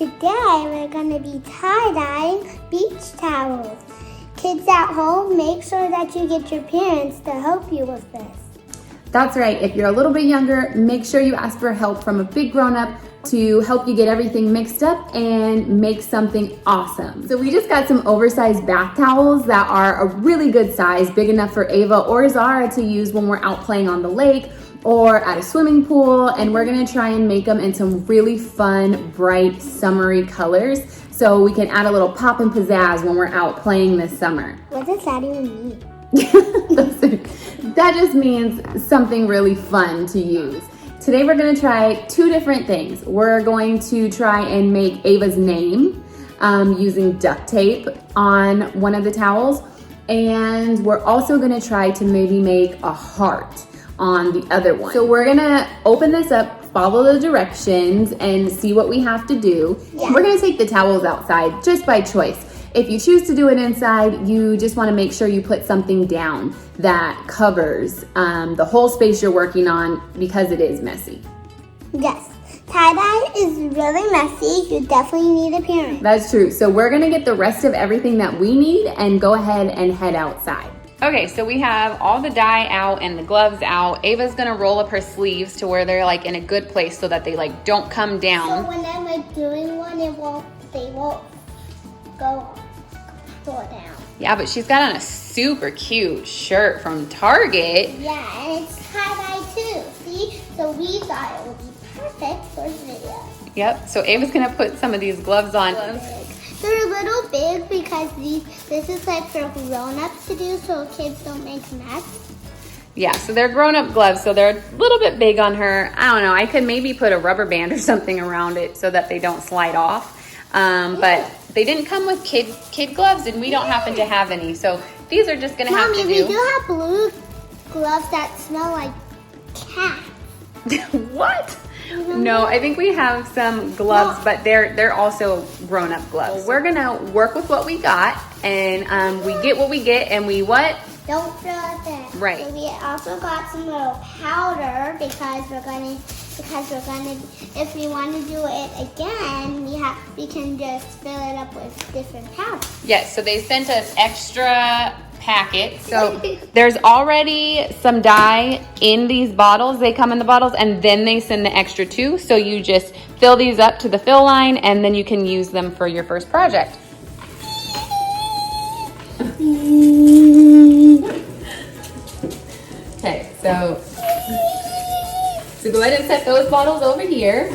today we're going to be tie-dyeing beach towels. Kids at home, make sure that you get your parents to help you with this. That's right. If you're a little bit younger, make sure you ask for help from a big grown-up to help you get everything mixed up and make something awesome. So we just got some oversized bath towels that are a really good size, big enough for Ava or Zara to use when we're out playing on the lake or at a swimming pool, and we're gonna try and make them in some really fun, bright, summery colors so we can add a little pop and pizzazz when we're out playing this summer. What does that even mean? That just means something really fun to use. Today we're gonna try two different things. We're going to try and make Ava's name using duct tape on one of the towels, and we're also gonna try to maybe make a heart on the other one. So we're gonna open this up, follow the directions, and see what we have to do. Yeah. We're gonna take the towels outside just by choice. If you choose to do it inside, you just wanna make sure you put something down that covers the whole space you're working on because it is messy. Yes, tie-dye is really messy. You definitely need a parent. That's true. So we're gonna get the rest of everything that we need and go ahead and head outside. Okay, so we have all the dye out and the gloves out. Ava's gonna roll up her sleeves to where they're like in a good place so that they like don't come down. So when I'm like doing one, they won't go down. Yeah, but she's got on a super cute shirt from Target. Yeah, and it's tie-dye too. See? So we thought it would be perfect for this video. Yep, so Ava's gonna put some of these gloves on. They're a little big because this is like for grown-ups to do so kids don't make a mess. Yeah, so they're grown-up gloves, so they're a little bit big on her. I don't know, I could maybe put a rubber band or something around it so that they don't slide off. But they didn't come with kid gloves, and we don't happen to have any. So these are just gonna have to do. Mommy, we do have blue gloves that smell like cat. What? No, I think we have some gloves, but they're also grown-up gloves. We're gonna work with what we got, and we get what we get, and we what? Don't throw it there. Right. So we also got some little powder because we're gonna, if we want to do it again, we can just fill it up with different powder. Yes, so they sent us extra packets. So there's already some dye in these bottles. They come in the bottles, and then they send the extra two. So you just fill these up to the fill line, and then you can use them for your first project. Okay, so go ahead and set those bottles over here.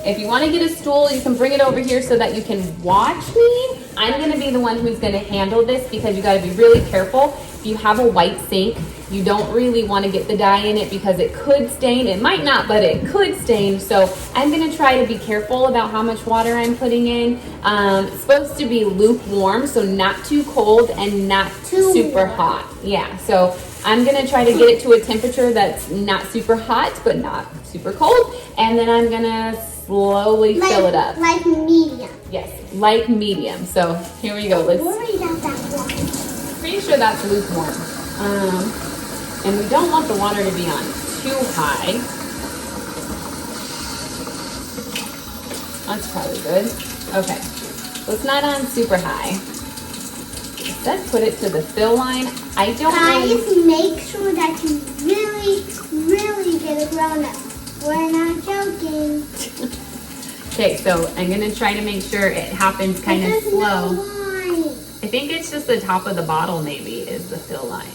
If you want to get a stool, you can bring it over here so that you can watch me. I'm going to be the one who's going to handle this because you got to be really careful. If you have a white sink, you don't really want to get the dye in it because it could stain. It might not, but it could stain. So I'm going to try to be careful about how much water I'm putting in. It's supposed to be lukewarm, so not too cold and not super hot. Yeah, so I'm going to try to get it to a temperature that's not super hot, but not super cold. And then I'm going to slowly fill it up. Like medium. Yes, like medium. So here we go. Let's. Pretty sure that's lukewarm. And we don't want the water to be on too high. That's probably good. Okay, so it's not on super high. Let's put it to the fill line. I don't know. Guys, make sure that you really get a grown-up. We're not joking. Okay, so I'm gonna try to make sure it happens kind of slow. No line. I think it's just the top of the bottle maybe is the fill line.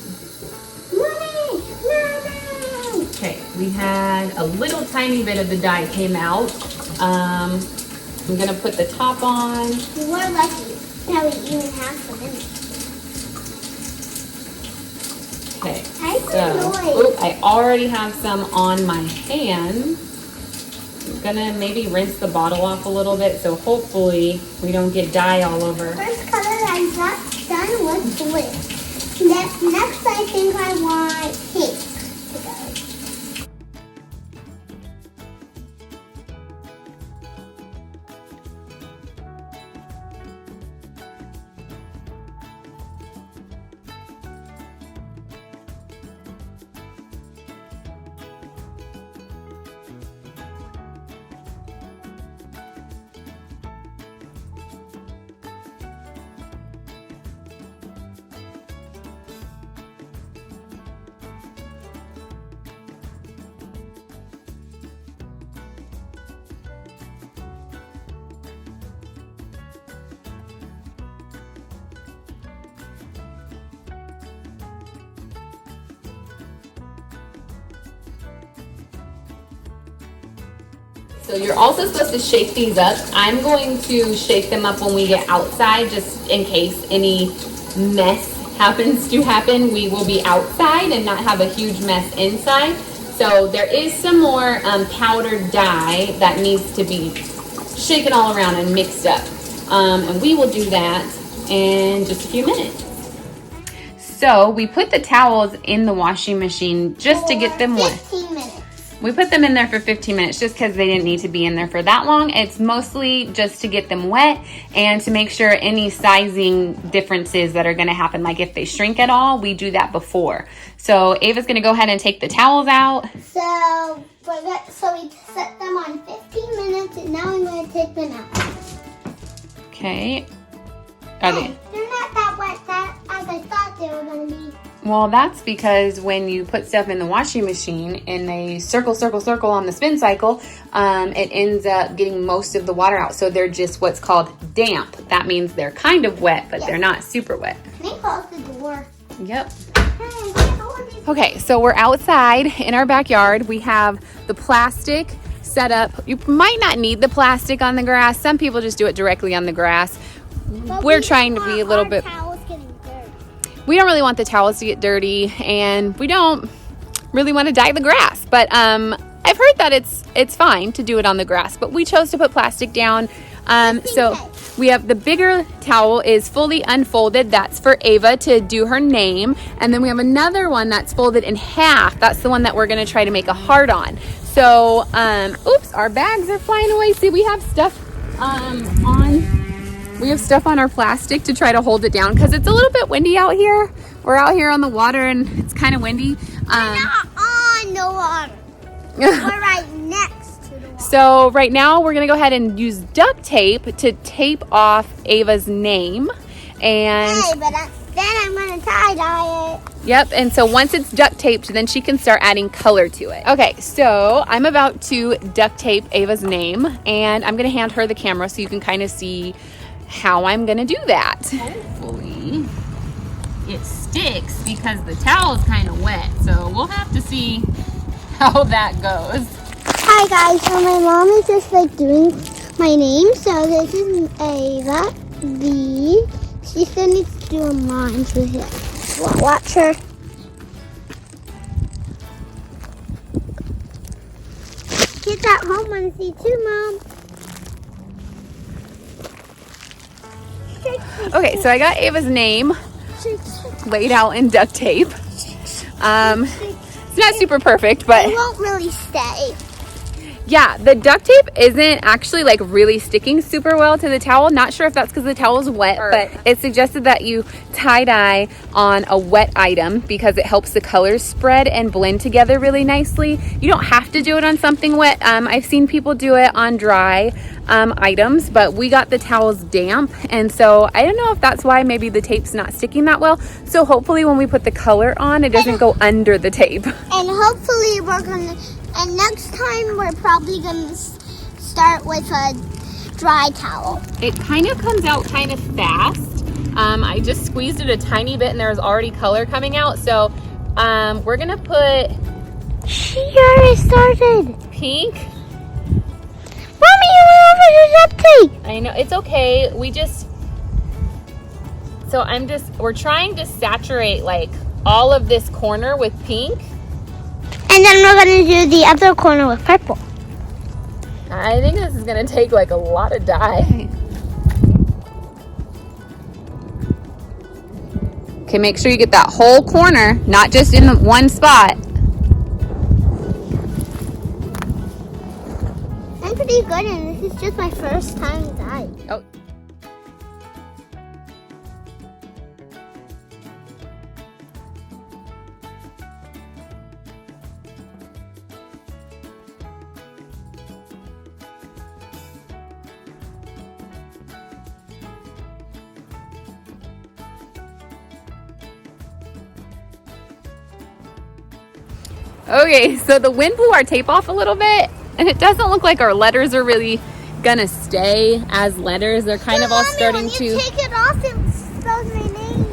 Mommy. Okay, we had a little tiny bit of the dye came out. I'm gonna put the top on. We're lucky that we even have some in it. Okay, so I already have some on my hand. I'm gonna maybe rinse the bottle off a little bit, so hopefully we don't get dye all over. First color I got done was blue. Next I think I want pink to go. So you're also supposed to shake these up. I'm going to shake them up when we get outside, just in case any mess happens to happen. We will be outside and not have a huge mess inside. So there is some more powdered dye that needs to be shaken all around and mixed up. And we will do that in just a few minutes. So we put the towels in the washing machine just to get them wet. 15 minutes. We put them in there for 15 minutes just because they didn't need to be in there for that long. It's mostly just to get them wet and to make sure any sizing differences that are going to happen, like if they shrink at all, we do that before. So Ava's going to go ahead and take the towels out. So we set them on 15 minutes, and now I'm going to take them out. Okay. They're not that wet as I thought they were going to be. Well, that's because when you put stuff in the washing machine and they circle on the spin cycle, it ends up getting most of the water out. So they're just what's called damp. That means they're kind of wet, but they're not super wet. Let me close the door. Yep. Okay, so we're outside in our backyard. We have the plastic set up. You might not need the plastic on the grass. Some people just do it directly on the grass. We're trying to be a little bit... We don't really want the towels to get dirty, and we don't really want to dye the grass. But I've heard that it's fine to do it on the grass, but we chose to put plastic down. So we have the bigger towel is fully unfolded. That's for Ava to do her name. And then we have another one that's folded in half. That's the one that we're going to try to make a heart on. So, oops, our bags are flying away. See, we have stuff We have stuff on our plastic to try to hold it down because it's a little bit windy out here. We're out here on the water and it's kind of windy. We're not on the water. We're right next to the water. So right now we're going to go ahead and use duct tape to tape off Ava's name. And hey, but then I'm going to tie-dye it. Yep, and so once it's duct taped, then she can start adding color to it. Okay, so I'm about to duct tape Ava's name, and I'm going to hand her the camera so you can kind of see how I'm gonna do that. Hopefully it sticks because the towel's kind of wet, so we'll have to see how that goes. Hi guys, so my mom is just like doing my name. So this is Ava B. She still needs to do a line to hit. Watch her. Kids at home want to see too, Mom. Okay, so I got Ava's name laid out in duct tape. It's not super perfect, but it won't really stay. Yeah, the duct tape isn't actually like really sticking super well to the towel. Not sure if that's because the towel is wet, but it's suggested that you tie-dye on a wet item because it helps the colors spread and blend together really nicely. You don't have to do it on something wet. I've seen people do it on dry items, but we got the towels damp, and so I don't know if that's why maybe the tape's not sticking that well. So hopefully when we put the color on, it doesn't go under the tape. And hopefully we're gonna, and next time we're probably gonna start with a dry towel. It kind of comes out kind of fast. I just squeezed it a tiny bit and there's already color coming out. So we're gonna put... She already started. Pink. Mommy, you went over the duct tape. I know, it's okay. We're trying to saturate like all of this corner with pink. And then we're gonna do the other corner with purple. I think this is gonna take like a lot of dye. Okay, make sure you get that whole corner, not just in the one spot. I'm pretty good, and this is just my first time dyeing. Oh. Okay, so the wind blew our tape off a little bit, and it doesn't look like our letters are really gonna stay as letters. They're kind of all starting to... When you take it off, it spells my name,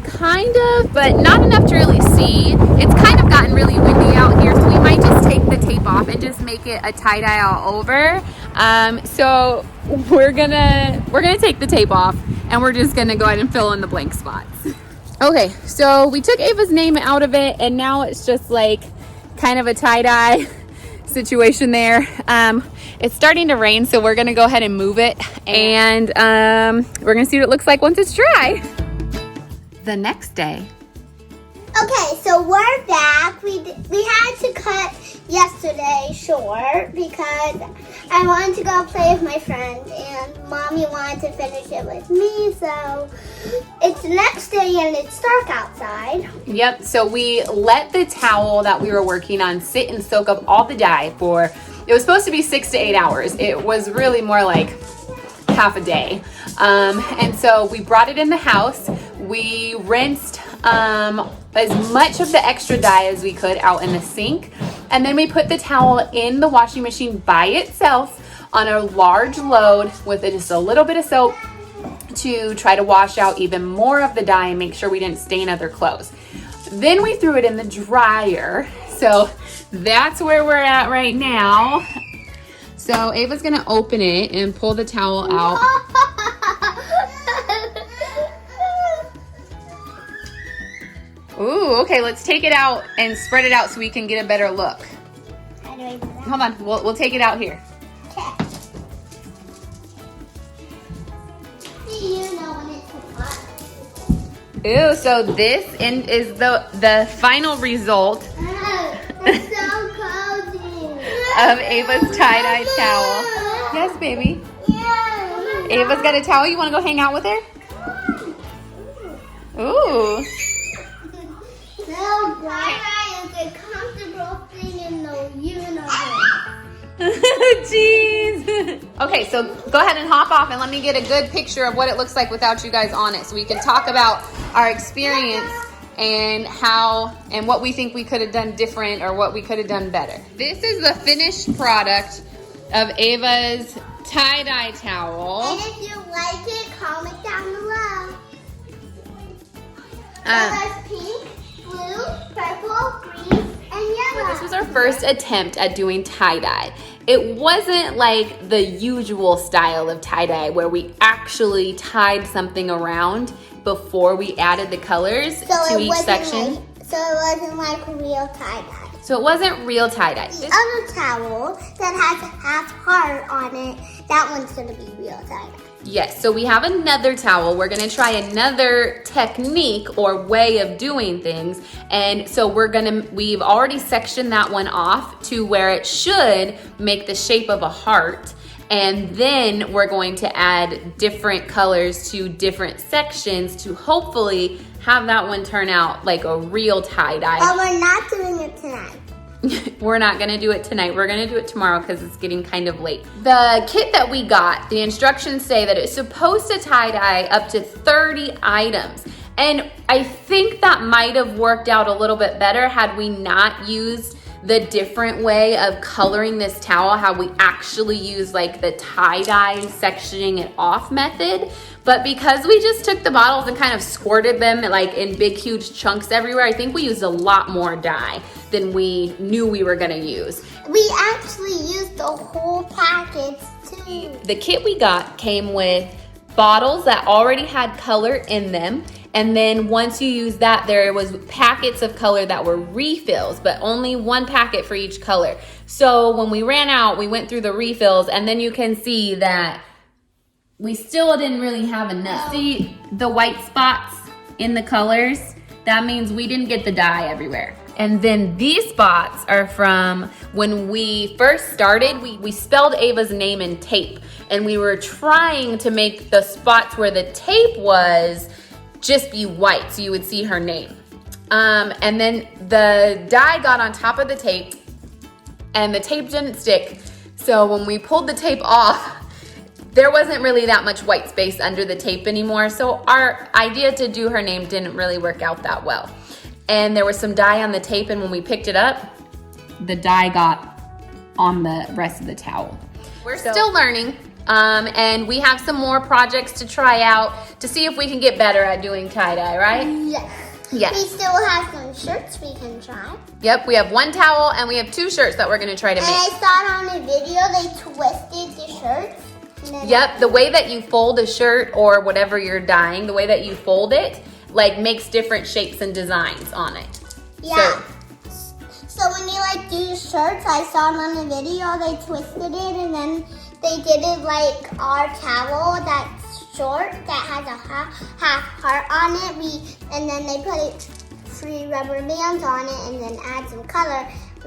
kind of, but not enough to really see. It's kind of gotten really windy out here, so we might just take the tape off and just make it a tie-dye all over. So we're gonna take the tape off and we're just gonna go ahead and fill in the blank spots. Okay, so we took Ava's name out of it and now it's just like kind of a tie-dye situation there. It's starting to rain, so we're gonna go ahead and move it and we're gonna see what it looks like once it's dry. The next day. Okay, so we're back. We had to cut yesterday short because I wanted to go play with my friend and Mommy wanted to finish it with me, so it's the next day and it's dark outside. Yep, so we let the towel that we were working on sit and soak up all the dye for, it was supposed to be 6 to 8 hours. It was really more like half a day. And so we brought it in the house. We rinsed as much of the extra dye as we could out in the sink. And then we put the towel in the washing machine by itself on a large load with just a little bit of soap to try to wash out even more of the dye and make sure we didn't stain other clothes. Then we threw it in the dryer. So that's where we're at right now. So Ava's gonna open it and pull the towel out. Ooh, okay, let's take it out and spread it out so we can get a better look. How do I do that? Hold on, we'll take it out here. Okay. You know when it's hot. Ooh, so this is the final result It's so cozy. of Ava's tie-dye towel. Yes, baby. Yeah. Ava's got a towel. You want to go hang out with her? Ooh. No, tie-dye is a comfortable thing in the universe. Jeez. Okay, so go ahead and hop off and let me get a good picture of what it looks like without you guys on it so we can talk about our experience and how and what we think we could have done different or what we could have done better. This is the finished product of Ava's tie-dye towel. And if you like it, comment down below. Colors pink, blue, purple, green, and yellow. This was our first attempt at doing tie-dye. It wasn't like the usual style of tie-dye where we actually tied something around before we added the colors to each section. So it wasn't like real tie-dye. So it wasn't real tie-dye. The other towel that has a half heart on it, that one's gonna be real tie-dye. Yes, so we have another towel. We're gonna try another technique or way of doing things. And so we've already sectioned that one off to where it should make the shape of a heart. And then we're going to add different colors to different sections to hopefully have that one turn out like a real tie-dye. But we're not doing it tonight. We're not gonna do it tonight. We're gonna do it tomorrow because it's getting kind of late. The kit that we got, the instructions say that it's supposed to tie-dye up to 30 items. And I think that might have worked out a little bit better had we not used the different way of coloring this towel, how we actually use like the tie-dye sectioning it off method. But because we just took the bottles and kind of squirted them like in big, huge chunks everywhere, I think we used a lot more dye than we knew we were gonna use. We actually used the whole packets too. The kit we got came with bottles that already had color in them. And then once you use that, there was packets of color that were refills, but only one packet for each color. So when we ran out, we went through the refills and then you can see that we still didn't really have enough. See the white spots in the colors? That means we didn't get the dye everywhere. And then these spots are from when we first started, we spelled Ava's name in tape and we were trying to make the spots where the tape was just be white so you would see her name. And then the dye got on top of the tape and the tape didn't stick. So when we pulled the tape off, there wasn't really that much white space under the tape anymore. So our idea to do her name didn't really work out that well. And there was some dye on the tape and when we picked it up, the dye got on the rest of the towel. We're still learning. And we have some more projects to try out to see if we can get better at doing tie-dye, right? Yes. Yes. We still have some shirts we can try. Yep, we have 1 towel and we have 2 shirts that we're gonna try to And make. I saw it on a video, they twisted the shirts. Yep, the way that you fold a shirt or whatever you're dyeing, the way that you fold it, like makes different shapes and designs on it. Yeah. So when you like do shirts, I saw it on a video, they twisted it and then they did it like our towel that's short, that has a half heart on it. And then they put 3 rubber bands on it and then add some color.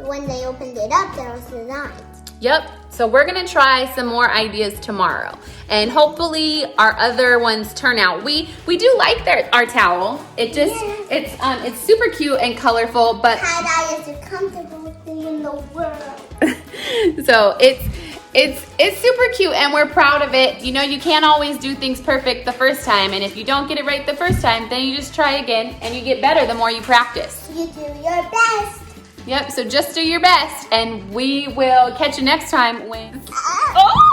When they opened it up, there was designs. Yep, so we're gonna try some more ideas tomorrow. And hopefully our other ones turn out. We do like our towel. It just, it's super cute and colorful, but Tie-dye is the comfortable thing in the world. so it's super cute and we're proud of it. You know, you can't always do things perfect the first time, and if you don't get it right the first time, then you just try again and you get better the more you practice. You do your best. Yep, so just do your best and we will catch you next time when... Ah. Oh!